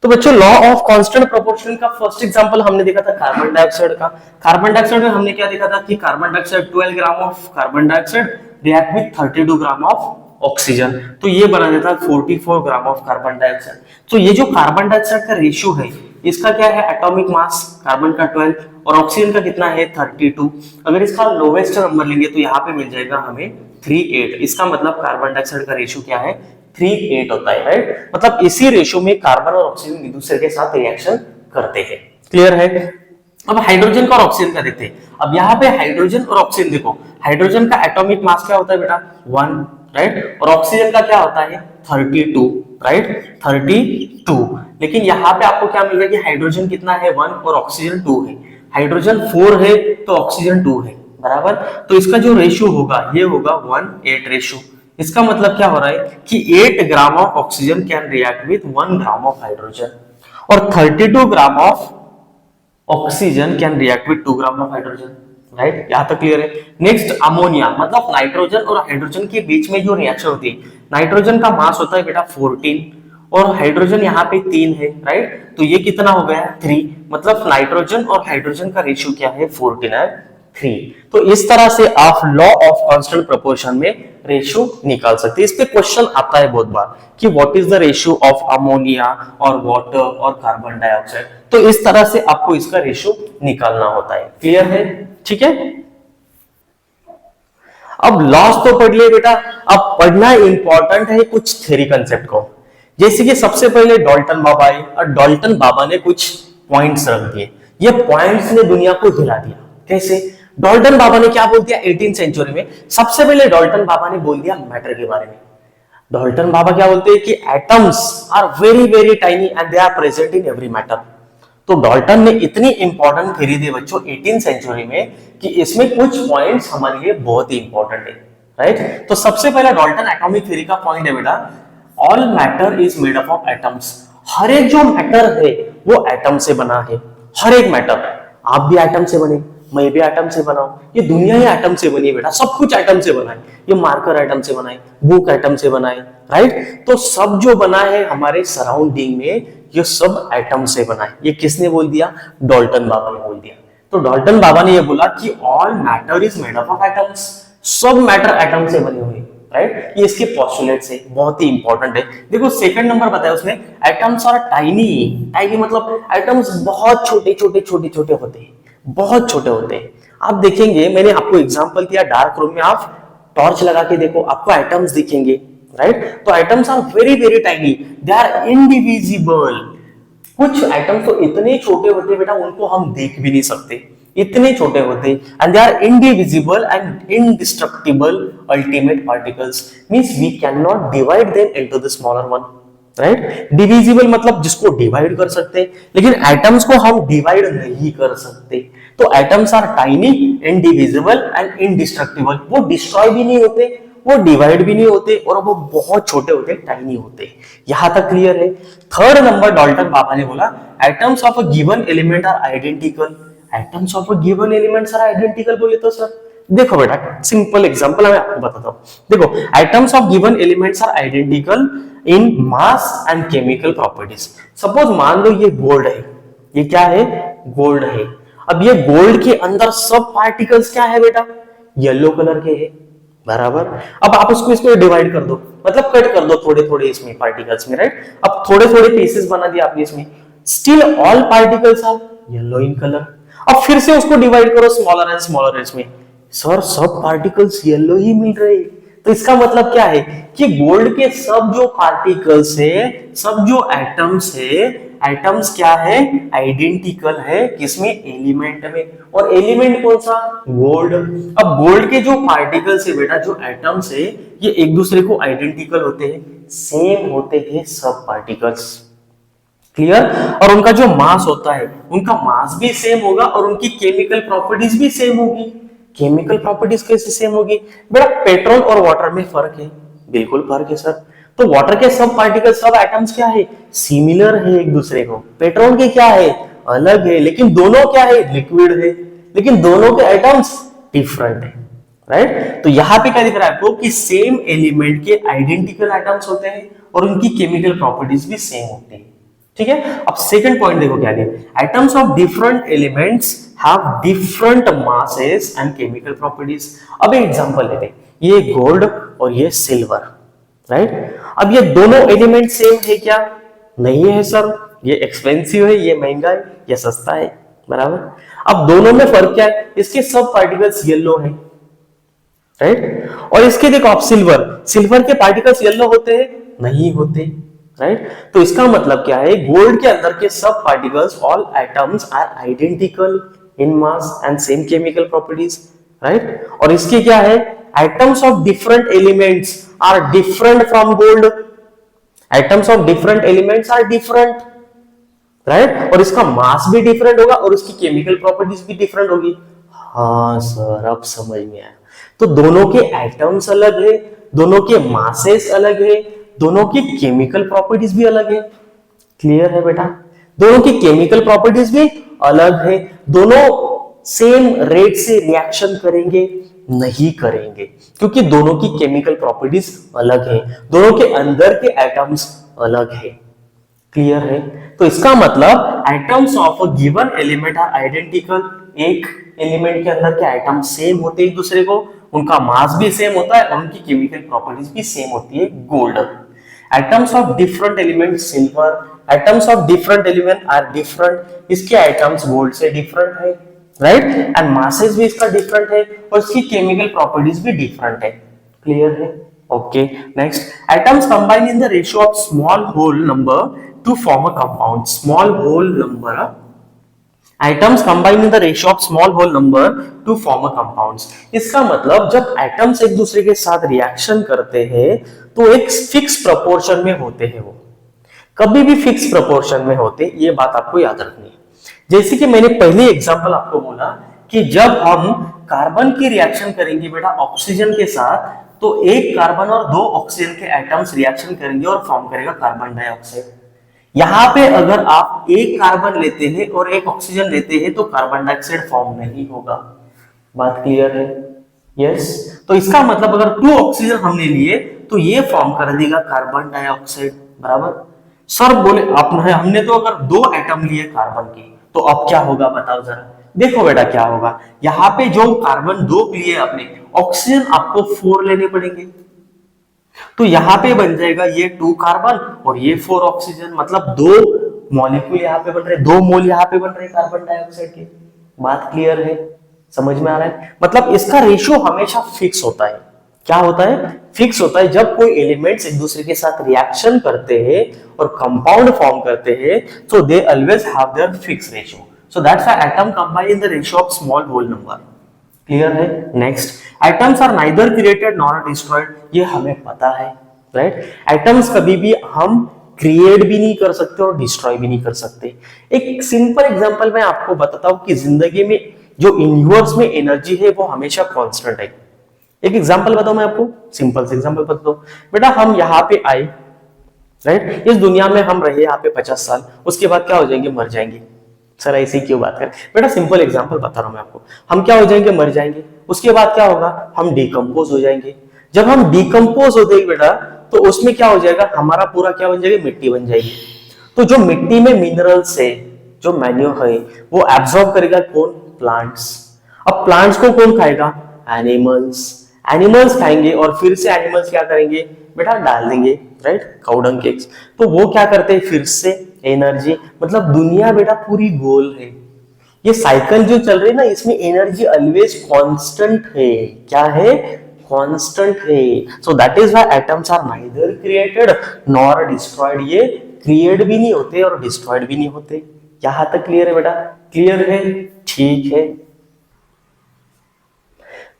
तो बच्चों law of constant proportion का फर्स्ट एग्जांपल हमने देखा था कार्बन डाइऑक्साइड का। कार्बन डाइऑक्साइड में हमने क्या देखा था कि carbon dioxide 12 gram of carbon dioxide react with 32 gram of oxygen, तो ये बना देता है 44 ग्राम ऑफ कार्बन डाइऑक्साइड। तो ये जो कार्बन डाइऑक्साइड का रेशियो है, इसका क्या है एटॉमिक मास, कार्बन का 12 और ऑक्सीजन का कितना है 32। अगर इसका लोवेस्ट नंबर लेंगे तो यहाँ पे मिल जाएगा हमें 38। इसका मतलब कार्बन डाइऑक्साइड का रेशियो क्या है 38 होता है, राइट। मतलब इसी रेशियो में कार्बन और ऑक्सीजन एक दूसरे के साथ रिएक्शन करते हैं। क्लियर है। अब हाइड्रोजन का और ऑक्सीजन का देखते हैं। अब यहाँ पे हाइड्रोजन और ऑक्सीजन देखो, हाइड्रोजन का एटॉमिक मास क्या होता है बेटा 1, राइट, और ऑक्सीजन का क्या होता है 32, राइट, 32। लेकिन यहाँ पे आपको क्या मिल गया कि हाइड्रोजन कितना है 1 और ऑक्सीजन 2 है, हाइड्रोजन 4 है तो ऑक्सीजन 2 है, बराबर। तो इसका जो रेशियो होगा ये होगा 1:8 रेशियो। इसका मतलब क्या हो रहा है कि 8 gram of oxygen can react with 1 gram of hydrogen और 32 gram of oxygen can react with 2 gram of hydrogen, right. यहां तक क्लियर है। नेक्स्ट अमोनिया, मतलब नाइट्रोजन और हाइड्रोजन के बीच में जो रिएक्शन होती है, नाइट्रोजन का मास होता है बेटा 14 और हाइड्रोजन यहाँ पे 3 है, राइट। तो ये कितना हो गया 3, मतलब नाइट्रोजन और हाइड्रोजन का रेशियो क्या है 14 है 3। तो इस तरह से आप लॉ ऑफ कांस्टेंट प्रोपोर्शन में रेशियो निकाल सकते हैं। इस पे क्वेश्चन आता है बहुत बार कि what is the ratio of ammonia और वाटर और कार्बन डाइऑक्साइड, तो इस तरह से आपको इसका रेशियो निकालना होता है। क्लियर है, ठीक है। अब लॉस तो पढ़ लिए बेटा, अब पढ़ना इंपॉर्टेंट है कुछ थ्योरी कंसेप्ट को। जैसे कि सबसे पहले डाल्टन बाबा आए और डाल्टन बाबा ने कुछ पॉइंट्स रख दिए। ये पॉइंट्स ने दुनिया को हिला दिया। कैसे? डाल्टन बाबा ने क्या बोल दिया 18th सेंचुरी में, सबसे पहले डाल्टन बाबा ने बोल दिया मैटर के बारे में। डाल्टन बाबा क्या बोलते हैं कि atoms are very very tiny and they are present in every matter. तो डाल्टन ने इतनी इंपॉर्टेंट थ्योरी दी बच्चों 18th सेंचुरी में कि इसमें कुछ पॉइंट्स हमारे लिए बहुत ही इंपॉर्टेंट है, राइट। तो सबसे पहला डाल्टन एटॉमिक थ्योरी का पॉइंट है बेटा, all matter is made up of atoms. हर एक जो मैटर है वो एटम से बना है, हर एक मैटर। आप भी एटम से बने, मैं भी एटम से बना हूं, ये दुनिया ही एटम से बनी है बेटा, सब कुछ एटम से बना है। ये मार्कर एटम से बना है, बुक एटम से बना है, राइट। तो सब जो बना है हमारे सराउंडिंग में ये सब एटम से बना है। ये किसने बोल दिया? डाल्टन बाबा ने बोल दिया। तो डाल्टन बाबा ने ये बोला कि all matter is made up of atoms, सब मैटर एटम से बने हुए, राइट। ये इसके पोस्टुलेट्स है, बहुत ही इंपॉर्टेंट है। देखो सेकंड नंबर बताया उसने, एटम्स आर टाइनी। टाइनी मतलब एटम्स बहुत छोटे छोटे छोटे छोटे होते हैं, बहुत छोटे होते हैं। आप देखेंगे, मैंने आपको एग्जांपल दिया, डार्क रूम में आप टॉर्च लगा के देखो, आपको एटम्स दिखेंगे, राइट। तो atoms are very very tiny, they are indivisible. कुछ एटम्स तो इतने छोटे होते हैं बेटा, उनको हम देख भी नहीं सकते, इतने छोटे होते हैं। And they are indivisible and indestructible ultimate particles, means we can not divide them into the smaller one, right. Divisible मतलब जिसको डिवाइड कर सकते हैं, लेकिन एटम्स को हम डिवाइड नहीं कर सकते। तो atoms are tiny, indivisible and indestructible. वो डिस्ट्रॉय भी नहीं होते, वो डिवाइड भी नहीं होते, और वो बहुत छोटे होते, टाइनी होते। यहां तक क्लियर है। थर्ड नंबर डाल्टन बाबा ने बोला, atoms of a given element are identical. Atoms of a given elements are identical बोले तो सर देखो बेटा, सिंपल एग्जांपल मैं आपको बताता हूं। देखो atoms of given elements are identical in mass and chemical properties. Suppose मान लो ये गोल्ड है, ये क्या है? गोल्ड है। अब ये गोल्ड के अंदर सब पार्टिकल्स क्या है बेटा? येलो कलर के है, बराबर। अब आप इसको डिवाइड कर दो, मतलब कट कर दो थोड़े थोड़े इसमें पार्टिकल्स में, राइट। अब थोड़े थोड़े पीसेस बना दिया आपने इसमें, still all particles are yellow in colour. अब फिर से उसको डिवाइड करो स्मॉलर एंड स्मॉलर इसमें, सर सब पार्टिकल्स येलो ही मिल रहे। तो इसका मतलब क्या है कि गोल्ड के सब जो पार्टिकल्स है, सब जो एटम्स है, एटम्स क्या है? आइडेंटिकल है, किसमें? एलिमेंट में। और एलिमेंट कौन सा? गोल्ड। अब गोल्ड के जो पार्टिकल्स है बेटा, जो एटम्स है, ये एक दूसरे को आइडेंटिकल होते हैं, सेम होते हैं सब पार्टिकल्स। क्लियर? और उनका जो मास होता है, उनका मास भी सेम होगा और उनकी केमिकल प्रॉपर्टीज भी सेम होगी। केमिकल प्रॉपर्टीज कैसे सेम होगी बेटा? पेट्रोल और वाटर में फर्क है, बिल्कुल फर्क है सर। तो वाटर के सब पार्टिकल, सब एटम्स क्या है? सिमिलर है एक दूसरे को। पेट्रोल के क्या है? अलग है, लेकिन दोनों क्या है? लिक्विड है, लेकिन दोनों के एटम्स डिफरेंट है, राइट। तो यहां पे क्या दिख रहा है आपको कि सेम एलिमेंट के आइडेंटिकल एटम्स होते हैं और उनकी केमिकल प्रॉपर्टीज भी सेम होती है, ठीक है। अब सेकंड पॉइंट देखो क्या है, atoms of different elements have different masses and chemical properties. अब एक एग्जांपल लेते हैं, ये गोल्ड और ये सिल्वर, राइट। अब ये दोनों एलिमेंट सेम है क्या? नहीं है सर, ये एक्सपेंसिव है, ये महंगा है, ये सस्ता है, बराबर। अब दोनों में फर्क क्या है, इसके सब पार्टिकल्स येलो है, राइट, और इसके देखो आप सिल्वर, सिल्वर के पार्टिकल्स येलो होते हैं? नहीं होते, राइट। तो इसका मतलब क्या है, गोल्ड के अंदर के सब particles, all atoms are identical in mass and same chemical properties, right. और इसके क्या है, atoms of different elements are different from gold, atoms of different elements are different, right. और इसका मास भी डिफरेंट होगा और उसकी केमिकल प्रॉपर्टीज भी डिफरेंट होगी। हाँ सर, अब समझ में आया। तो दोनों के एटम्स अलग है, दोनों के मासेस अलग है, दोनों की केमिकल प्रॉपर्टीज भी अलग है। क्लियर है बेटा? दोनों की केमिकल प्रॉपर्टीज भी अलग है, दोनों सेम रेट से रिएक्शन करेंगे? नहीं करेंगे, क्योंकि दोनों की केमिकल प्रॉपर्टीज अलग है, दोनों के अंदर के एटम्स अलग है। क्लियर है? तो इसका मतलब atoms of a given element are identical, एक एलिमेंट के अंदर के एटम सेम होते हैं एक दूसरे को, उनका मास भी सेम होता है और उनकी केमिकल प्रॉपर्टीज भी सेम होती है। Gold, atoms of different element silver, atoms of different element are different, इसके एटम्स गोल्ड से डिफरेंट है, राइट, एंड मासेस भी इसका डिफरेंट है और इसकी केमिकल प्रॉपर्टीज भी डिफरेंट है। क्लियर है? Okay, next, atoms combine in the ratio of small whole number to form a compound. Small whole number, atoms combine in the ratio of small whole number to form a compounds. इसका मतलब जब atoms एक दूसरे के साथ reaction करते हैं तो एक फिक्स प्रोपोर्शन में होते हैं, वो कभी भी फिक्स प्रोपोर्शन में होते, ये बात आपको याद रखनी है। जैसे कि मैंने पहले एग्जांपल आपको बोला कि जब हम कार्बन की रिएक्शन करेंगे बेटा ऑक्सीजन के साथ, तो एक कार्बन और दो ऑक्सीजन के एटम्स रिएक्शन करेंगे और फॉर्म करेगा कार्बन डाइऑक्साइड। यहां पे अगर आप एक कार्बन लेते हैं और एक ऑक्सीजन लेते हैं तो कार्बन डाइऑक्साइड फॉर्म नहीं होगा। बात क्लियर है? यस। तो इसका मतलब अगर 2 ऑक्सीजन हमने लिए तो ये फॉर्म कर देगा कार्बन डाइऑक्साइड, बराबर। सर बोले आपने, हमने तो अगर 2 एटम लिए कार्बन के, तो अब क्या होगा बताओ जरा। देखो बेटा क्या होगा, यहाँ पे जो कार्बन 2 लिए आपने, ऑक्सीजन आपको 4 लेने पड़ेंगे, तो यहां पे बन जाएगा ये 2 कार्बन और ये 4 ऑक्सीजन, मतलब 2 मॉलिक्यूल यहां पे बन रहे, 2 मोल यहां पे बन रहे कार्बन डाइऑक्साइड के। बात क्लियर है? समझ में आ रहा है? मतलब इसका रेशियो हमेशा फिक्स होता है। क्या होता है? फिक्स होता है। जब कोई एलिमेंट्स एक दूसरे के साथ रिएक्शन करते हैं और कंपाउंड फॉर्म करते हैं, so they always have their fixed ratio. So that's why atom combine in the ratio of small whole number. Clear है? Next, atoms are neither created nor destroyed, ये हमें पता है, राइट। एटम्स कभी भी हम क्रिएट भी नहीं कर सकते और डिस्ट्रॉय भी नहीं कर सकते। एक सिंपल एग्जांपल मैं आपको बताता हूं कि जिंदगी में जो यूनिवर्स में एनर्जी है वो हमेशा कांस्टेंट है। एक एग्जांपल बताऊं मैं आपको, सिंपल से एग्जांपल बताता हूं। बेटा हम यहाँ पे आए, राइट, इस दुनिया में हम रहे यहाँ पे 50 साल, उसके बाद क्या हो जाएंगे? मर जाएंगे। सर ऐसी क्यों बात करें बेटा, सिंपल एग्जांपल बता रहा हूं मैं आपको। हम क्या हो जाएंगे? मर जाएंगे। उसके बाद क्या होगा? हम डिकम्पोज हो जाएंगे। जब हम डिकम्पोज हो जाएंगे बेटा, तो उसमें क्या हो जाएगा? हमारा पूरा क्या बन जाएगा? मिट्टी बन जाएगी। तो जो मिट्टी में मिनरल्स है, जो मैन्योर है, वो एब्सॉर्ब करेगा कौन? प्लांट्स। अब प्लांट्स को कौन खाएगा? एनिमल्स। एनिमल्स खाएंगे और फिर से एनिमल्स क्या करेंगे बेटा? डाल देंगे, राइट, काउ डंग केक्स। तो वो क्या करते हैं? फिर से एनर्जी। मतलब दुनिया बेटा पूरी गोल है, ये साइकिल जो चल रही है ना, इसमें एनर्जी ऑलवेज कांस्टेंट है। क्या है? कांस्टेंट है। So that is why atoms are neither created nor destroyed, ये क्रिएट भी नहीं होते और डिस्ट्रॉयड भी नहीं होते। यहां तक क्लियर है बेटा? क्लियर है? ठीक है।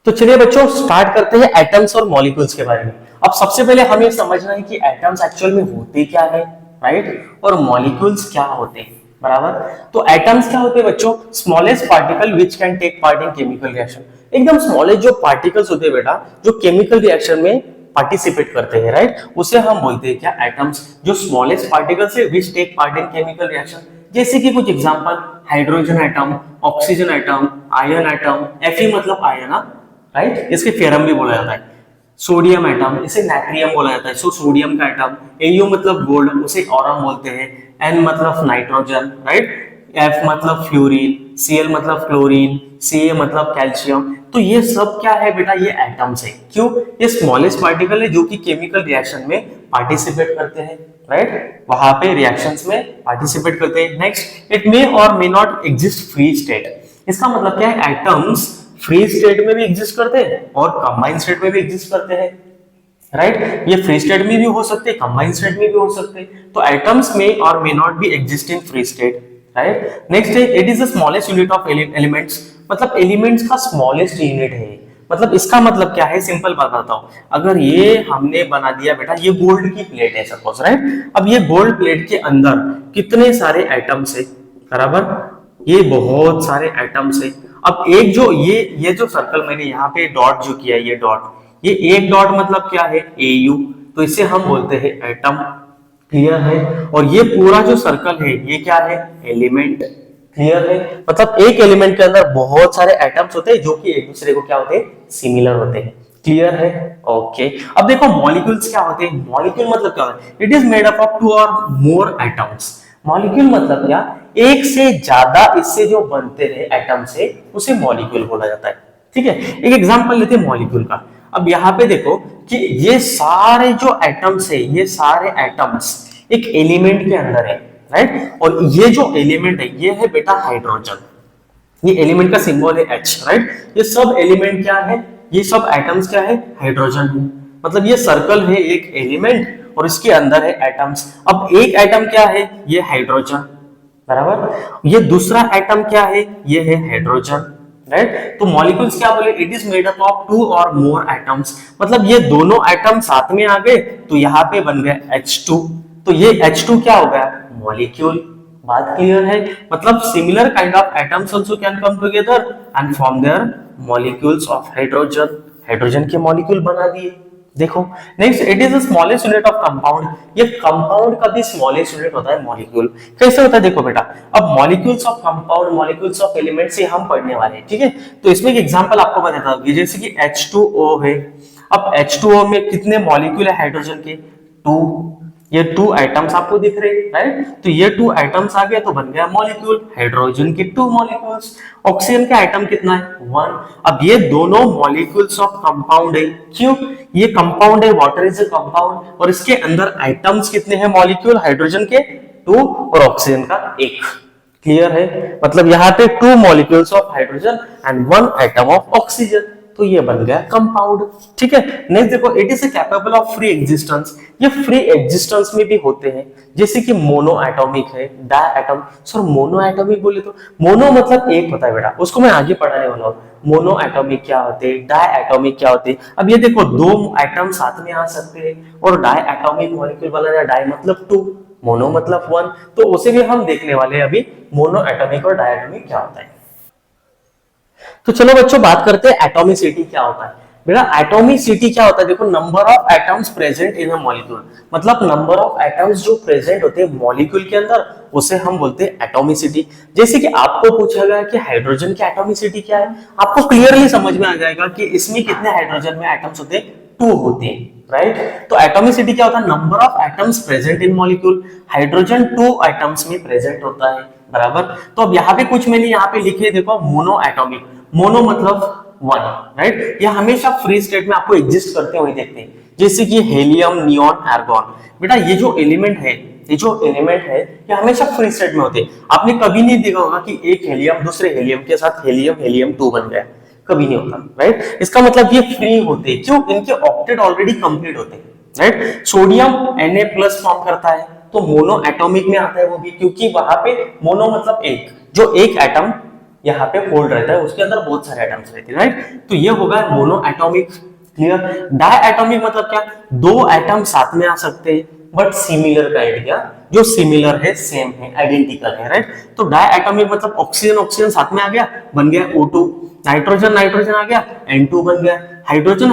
तो चलिए बच्चों स्टार्ट करते हैं एटम्स और मॉलिक्यूल्स के बारे में। अब सबसे पहले हमें समझना है कि एटम्स एक्चुअल में होते क्या है, राइट, और मॉलिक्यूल्स क्या होते हैं, बराबर। तो एटम्स क्या होते हैं बच्चों? Smallest particle which can take part in chemical reaction. एकदम स्मॉलेस्ट जो पार्टिकल्स होते हैं बेटा, जो केमिकल रिएक्शन में पार्टिसिपेट करते हैं, राइट, उसे हम बोलते हैं क्या? एटम्स। जो स्मॉलेस्ट पार्टिकल्स है which take part in chemical reaction, जैसे कि कुछ example, hydrogen atom, oxygen atom, iron atom. Fe मतलब आयन, राइट, इसके थ्योरम भी बोला जाता है। सोडियम एटम, इसे नाइट्रियम बोला जाता है, सो सोडियम का एटम। Au मतलब गोल्ड, उसे ऑरम बोलते हैं। N मतलब नाइट्रोजन, राइट, F मतलब फ्लोरीन, Cl मतलब क्लोरीन, Ca मतलब कैल्शियम। तो ये सब क्या है बेटा, ये एटम्स है। क्यों? ये स्मॉलेस्ट पार्टिकल है जो कि केमिकल रिएक्शन में पार्टिसिपेट करते हैं, राइट, वहां पे रिएक्शंस में पार्टिसिपेट करते हैं। नेक्स्ट, इट मे और may not exist free state. इसका मतलब क्या है, एटम्स फ्री स्टेट में भी एग्जिस्ट करते हैं और कंबाइंड स्टेट में भी एग्जिस्ट करते हैं, राइट। ये फ्री स्टेट में भी हो सकते हैं, कंबाइंड स्टेट में भी हो सकते हैं। तो एटम्स में or may not be exist in free state, right. Next है, it is the smallest unit of elements. मतलब एलिमेंट्स का स्मॉलेस्ट यूनिट है। मतलब इसका मतलब क्या है, सिंपल बताता हूं। अगर ये हमने बना दिया बेटा, ये गोल्ड की प्लेट है सपोज, राइट। अब ये गोल्ड प्लेट के अंदर कितने सारे एटम्स है, बराबर, ये बहुत सारे एटम्स है। अब एक जो ये जो सर्कल मैंने यहाँ पे डॉट जो किया, ये डॉट, ये एक डॉट मतलब क्या है, एयू, तो इसे हम बोलते हैं एटम, क्लियर है। और ये पूरा जो सर्कल है ये क्या है, एलिमेंट, क्लियर है। मतलब एक एलिमेंट के अंदर बहुत सारे एटम्स होते हैं जो कि एक दूसरे को क्या होते हैं, सिमिलर होते हैं, क्लियर है। ओके, अब देखो मॉलिक्यूल्स क्या होते हैं। मॉलिक्यूल मतलब क्या होता है, it is made up of 2 और मोर एटम्स। मॉलिक्यूल मतलब क्या, एक से ज्यादा इससे जो बनते हैं एटम से, उसे मॉलिक्यूल बोला जाता है, ठीक है। एक एग्जांपल लेते हैं मॉलिक्यूल का। अब यहाँ पे देखो कि ये सारे जो एटम्स है, ये सारे एटम्स एक एलिमेंट के अंदर है, राइट। और ये जो एलिमेंट है ये है बेटा हाइड्रोजन। ये एलिमेंट का सिंबल है H, राइट। ये सब एलिमेंट क्या है, ये सब एटम्स क्या है, हाइड्रोजन है। मतलब ये सर्कल है एक एलिमेंट और इसके अंदर है एटम्स। अब एक एटम क्या है, ये हाइड्रोजन, बराबर। ये दूसरा एटम क्या है, ये है हाइड्रोजन, राइट। तो मॉलिक्यूल्स क्या बोले, it is made up of 2 और मोर एटम्स। मतलब ये दोनों एटम साथ में आ गए तो यहाँ पे बन गया H2। तो ये H2 क्या हो गया, मॉलिक्यूल। बात क्लियर है। मतलब similar kind of atoms also can come together and form their molecules of hydrogen. Hydrogen के मॉलिक्यूल बना दिए। देखो next, it is the smallest unit of compound. ये कंपाउंड का भी स्मॉलेस्ट यूनिट होता है मॉलिक्यूल। कैसे होता है देखो बेटा, अब molecules of compound, molecules of elements ये हम पढ़ने वाले हैं, ठीक है। तो इसमें एक एग्जांपल आपको बताता हूं, जैसे कि H2O है। अब H2O में कितने मॉलिक्यूल है हाइड्रोजन के, 2। ये 2 एटम्स आपको दिख रहे हैं, राइट। तो ये 2 एटम्स आ गए तो बन गया मॉलिक्यूल, हाइड्रोजन के 2 मॉलिक्यूल्स। ऑक्सीजन का एटम कितना है, 1। अब ये दोनों मॉलिक्यूल्स ऑफ कंपाउंड है। क्यों, ये कंपाउंड है, वाटर इज अ कंपाउंड, और इसके अंदर एटम्स कितने हैं, मॉलिक्यूल हाइड्रोजन के 2 और ऑक्सीजन का 1, क्लियर है। मतलब यहाँ पे 2 molecules of hydrogen and 1 atom of oxygen, तो ये बन गया कंपाउंड, ठीक है। नेक्स्ट देखो, it is capable of free existence. ये फ्री एग्जिस्टेंस में भी होते हैं, जैसे कि मोनो एटॉमिक है, डायटॉमिक। सर मोनो एटॉमिक बोले तो मोनो मतलब एक होता है बेटा, उसको मैं आगे पढ़ाने वाला हूँ। मोनो एटॉमिक क्या होते हैं, डाई एटॉमिक क्या होते हैं। अब ये देखो 2 एटम साथ में आ सकते हैं और डाई एटॉमिक मॉलिक्यूल बना जाए। डाई मतलब 2, मोनो मतलब 1, तो उसे भी हम देखने वाले हैं अभी, मोनो एटॉमिक और डाई एटॉमिक क्या होता है। तो चलो बच्चों बात करते हैं एटॉमिसिटी क्या होता है। बेटा एटॉमिसिटी क्या होता है, देखो number of atoms present in a molecule. मतलब नंबर ऑफ एटम्स जो प्रेजेंट होते हैं मॉलिक्यूल के अंदर, उसे हम बोलते हैं एटॉमिसिटी। जैसे कि आपको पूछा गया कि हाइड्रोजन की एटॉमिसिटी क्या है, आपको क्लियरली समझ में आ जाएगा कि इसमें कितने हाइड्रोजन में एटम्स होते हैं, 2 होते हैं, राइट। तो एटॉमिसिटी क्या होता है, number of atoms present in molecule. Hydrogen 2 atoms में प्रेजेंट होता है, बराबर। तो अब यहाँ पे कुछ मैंने यहाँ पे लिखे, देखो मोनो एटॉमिक, मोनो मतलब 1, राइट। ये हमेशा फ्री स्टेट में आपको एग्जिस्ट करते हुए देखते हैं, जैसे कि हेलियम, नियॉन, आर्गन। बेटा ये जो एलिमेंट है, ये हमेशा फ्री स्टेट में होते हैं। आपने कभी नहीं देखा होगा कि एक हेलियम दूसरे हेलियम के साथ हेलियम 2 बन गया, कभी नहीं होता, राइट। इसका मतलब ये फ्री होते हैं। क्यों, इनके ऑक्टेट ऑलरेडी कंप्लीट होते हैं, राइट। सोडियम Na+ फॉर्म करता है तो मोनो एटॉमिक में आता है वो भी, क्योंकि वहां पे मोनो मतलब एक, जो एक एटम यहाँ पे होल्ड रहता है, उसके अंदर बहुत सारे एटम्स रहते हैं, राइट। तो ये होगा monoatomic, clear. Diatomic मतलब क्या, 2 एटम साथ में आ सकते हैं बट सिमिलर काइंड, क्या जो सिमिलर है, सेम है, आइडेंटिकल है, राइट। तो डाई एटॉमिक मतलब ऑक्सीजन साथ में आ गया, बन गया O2, नाइट्रोजन आ गया, N2 बन गया, हाइड्रोजन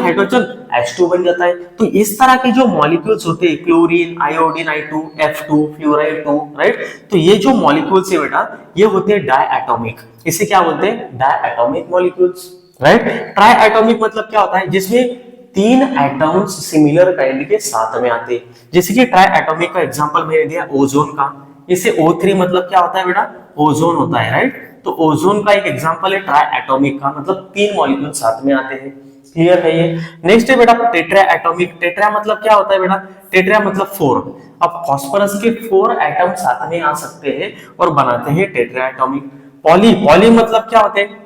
H2 बन जाता है। तो इस तरह के जो मॉलिक्यूल्स होते हैं, chlorine, iodine I2, F2, fluoride 2, right. तो ये जो मॉलिक्यूल्स है बेटा, ये होते हैं डाई एटॉमिक। इसे क्या बोलते हैं, diatomic molecules, right. Triatomic मतलब क्या होता है, जिसमें 3 एटम्स सिमिलर काइंड के साथ में आते हैं। जैसे कि ट्राई एटॉमिक का एग्जांपल मैंने दिया ओजोन का, इसे O3 मतलब क्या होता है बेटा, ओजोन होता है, राइट। तो ओजोन का एक एग्जांपल है ट्राई एटॉमिक का, मतलब 3 मॉलिक्यूल साथ में आते हैं। क्लियर है ये। नेक्स्ट है बेटा टेट्रा एटॉमिक। टेट्रा मतलब क्या होता है बेटा, टेट्रा मतलब 4। अब फास्फोरस के 4 एटम साथ में आ सकते हैं और बनाते हैं टेट्रा एटॉमिक। पॉली, पॉली मतलब क्या होते हैं,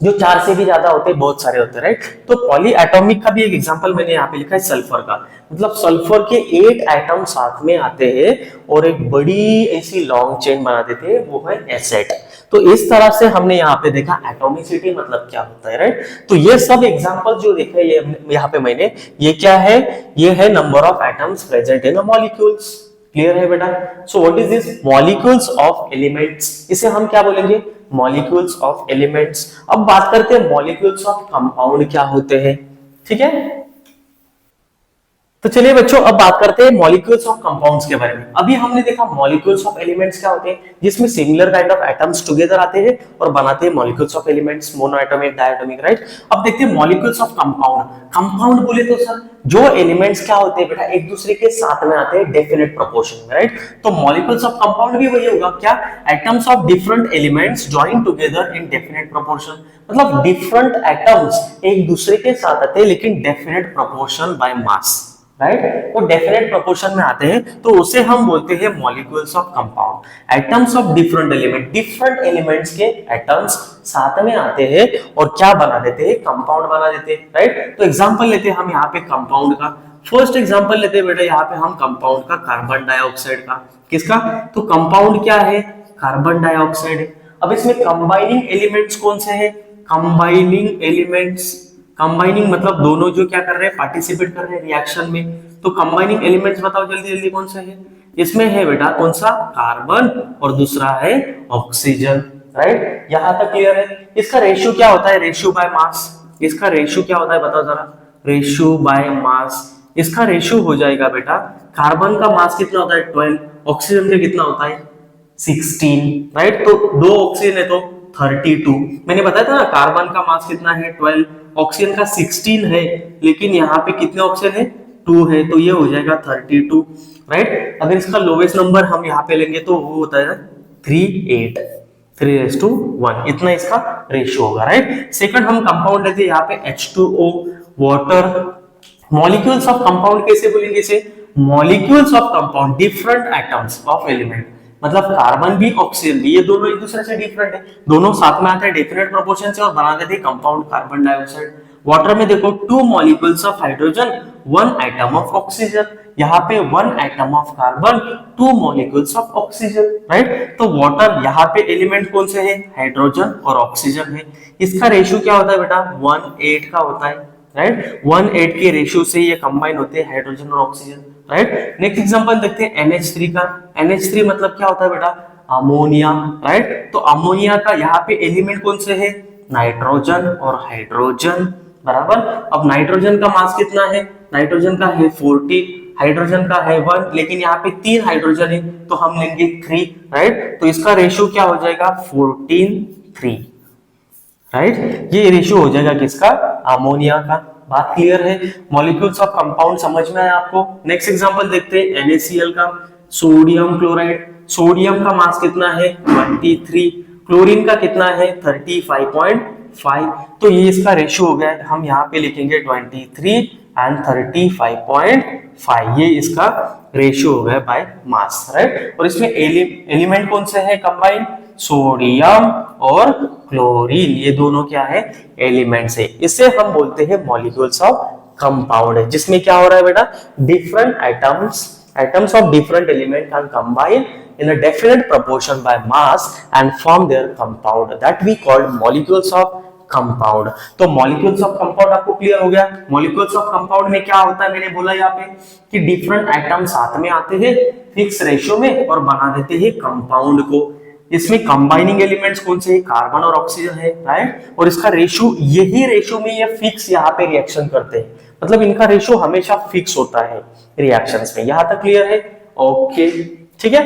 जो 4 से भी ज्यादा होते हैं, बहुत सारे होते हैं, राइट। तो पॉली एटॉमिक का भी एक एग्जांपल मैंने यहाँ पे लिखा है सल्फर का, मतलब सल्फर के 8 एटम साथ में आते हैं और एक बड़ी ऐसी लॉन्ग चेन बना देते हैं, वो है एसेट। तो इस तरह से हमने यहाँ पे देखा एटॉमिसिटी मतलब क्या होता है, राइट। तो ये सब एग्जांपल जो देखे ये यहाँ पे मैंने, ये क्या है, ये है number of atoms present in a molecules. Clear है बेटा। So what is this, molecules of elements, इसे हम क्या बोलेंगे, मॉलिक्यूल्स ऑफ एलिमेंट्स। अब बात करते हैं मॉलिक्यूल्स ऑफ कंपाउंड क्या होते हैं, ठीक है। तो चलिए बच्चों अब बात करते हैं मॉलिक्यूल्स ऑफ कंपाउंड्स के बारे में। अभी हमने देखा मॉलिक्यूल्स ऑफ एलिमेंट्स क्या होते हैं, जिसमें similar kind of atoms together आते हैं और बनाते हैं molecules of elements, monoatomic, diatomic, right. अब देखते हैं मॉलिक्यूल्स ऑफ कंपाउंड। कंपाउंड बोले तो सर जो एलिमेंट्स क्या होते हैं बेटा, एक दूसरे के साथ में आते हैं डेफिनेट प्रोपोर्शन में, राइट। तो मॉलिक्यूल्स ऑफ कंपाउंड भी वही होगा, क्या, atoms of different elements join together in definite proportion, मतलब डिफरेंट एटम्स एक दूसरे के साथ आते हैं लेकिन definite proportion by mass, right. वो डेफिनेट प्रोपोर्शन में आते हैं तो उसे हम बोलते हैं molecules of compound. Atoms of different element, different elements के एटम्स साथ में आते हैं और क्या बना देते हैं, कंपाउंड बना देते हैं, राइट। तो एग्जांपल लेते हैं हम यहाँ पे कंपाउंड का। फर्स्ट एग्जांपल लेते हैं बेटा यहाँ पे हम कंपाउंड का, कार्बन डाइऑक्साइड का। किसका, तो कंपाउंड क्या है, कार्बन डाइऑक्साइड। अब इसमें कंबाइनिंग एलिमेंट्स कौन से हैं, कंबाइनिंग एलिमेंट्स, कंबाइनिंग मतलब दोनों जो क्या कर रहे हैं, पार्टिसिपेट कर रहे हैं रिएक्शन में। तो कंबाइनिंग एलिमेंट्स बताओ जल्दी जल्दी कौन सा है, इसमें है बेटा कौन सा, कार्बन और दूसरा है ऑक्सीजन, राइट। यहां तक क्लियर है। इसका रेशियो क्या होता है, रेशियो बाय मास। इसका रेशियो क्या होता है बताओ जरा, रेशियो बाय मास। इसका रेशियो हो जाएगा बेटा, कार्बन का मास कितना होता है 12, ऑक्सीजन का कितना होता है 16, राइट। तो 2 ऑक्सीजन है तो 32। मैंने बताया था ना कार्बन का मास कितना है 12, ऑक्सीजन का 16 है, लेकिन यहाँ पे कितने ऑक्सीजन है 2 है, तो ये हो जाएगा 32, राइट। अगर इसका लोवेस्ट नंबर हम यहाँ पे लेंगे तो वो होता है 38, 3:1, इतना इसका रेशियो होगा, राइट। सेकंड हम कंपाउंड लेते हैं यहाँ पे H2O, water. Molecules of compound कैसे बोलेंगे इसे, molecules of compound, different atoms of element, मतलब कार्बन भी ऑक्सीजन भी, ये दोनों एक दूसरे से डिफरेंट है, दोनों साथ में आते हैं डेफिनेट प्रोपोर्शन से और बना देते हैं कंपाउंड कार्बन डाइऑक्साइड। वाटर में देखो 2 molecules of hydrogen, 1 atom of oxygen, यहाँ पे 1 atom of carbon, 2 molecules of oxygen, right. तो वाटर यहाँ पे एलिमेंट कौन से है, हाइड्रोजन और ऑक्सीजन है। इसका रेशियो क्या होता है बेटा 1:8 का होता है, राइट। 1:8 के रेशियो से ये कंबाइन होते हैं हाइड्रोजन और ऑक्सीजन, राइट। नेक्स्ट एग्जांपल देखते हैं NH3 का। NH3 मतलब क्या होता है बेटा, अमोनिया, राइट। तो अमोनिया का यहाँ पे एलिमेंट कौन से है, नाइट्रोजन और हाइड्रोजन, बराबर। अब नाइट्रोजन का मास कितना है, नाइट्रोजन का है 40, हाइड्रोजन का है 1, लेकिन यहाँ पे 3 हाइड्रोजन है तो हम लेंगे 3, राइट। तो इसका रेशियो क्या हो जाएगा 14:3, राइट। ये रेशियो हो जाएगा किसका, अमोनिया का। बात क्लियर है, मॉलिक्यूल्स ऑफ कंपाउंड समझ में आया आपको। नेक्स्ट एग्जांपल देखते हैं NaCl का, सोडियम क्लोराइड। सोडियम का मास कितना है 23, क्लोरीन का कितना है 35.5, तो ये इसका रेशियो हो गया, हम यहाँ पे लिखेंगे 23 एंड 35.5, ये इसका रेशियो हो गया बाय मास, राइट। और इसमें एलिमेंट कौन से है कंबाइन, सोडियम और क्लोरीन, ये दोनों क्या है एलिमेंट्स है। इसे हम बोलते हैं मॉलिक्यूल्स ऑफ कंपाउंड, जिसमें क्या हो रहा है बेटा, different atoms of different element can combine in a definite proportion by mass and form their compound that we call molecules of compound। तो molecules of compound आपको क्लियर हो गया। molecules of compound में क्या होता है, मैंने बोला यहाँ पे कि डिफरेंट एटम साथ में आते हैं फिक्स रेशियो में और बना देते हैं कंपाउंड को। इसमें कंबाइनिंग एलिमेंट्स कौन से हैं, कार्बन और ऑक्सीजन है, राइट। और इसका रेशियो, यही रेशियो में ये फिक्स यहाँ पे रिएक्शन करते हैं, मतलब इनका रेशियो हमेशा फिक्स होता है रिएक्शंस में। यहां तक क्लियर है, ओके, ठीक है।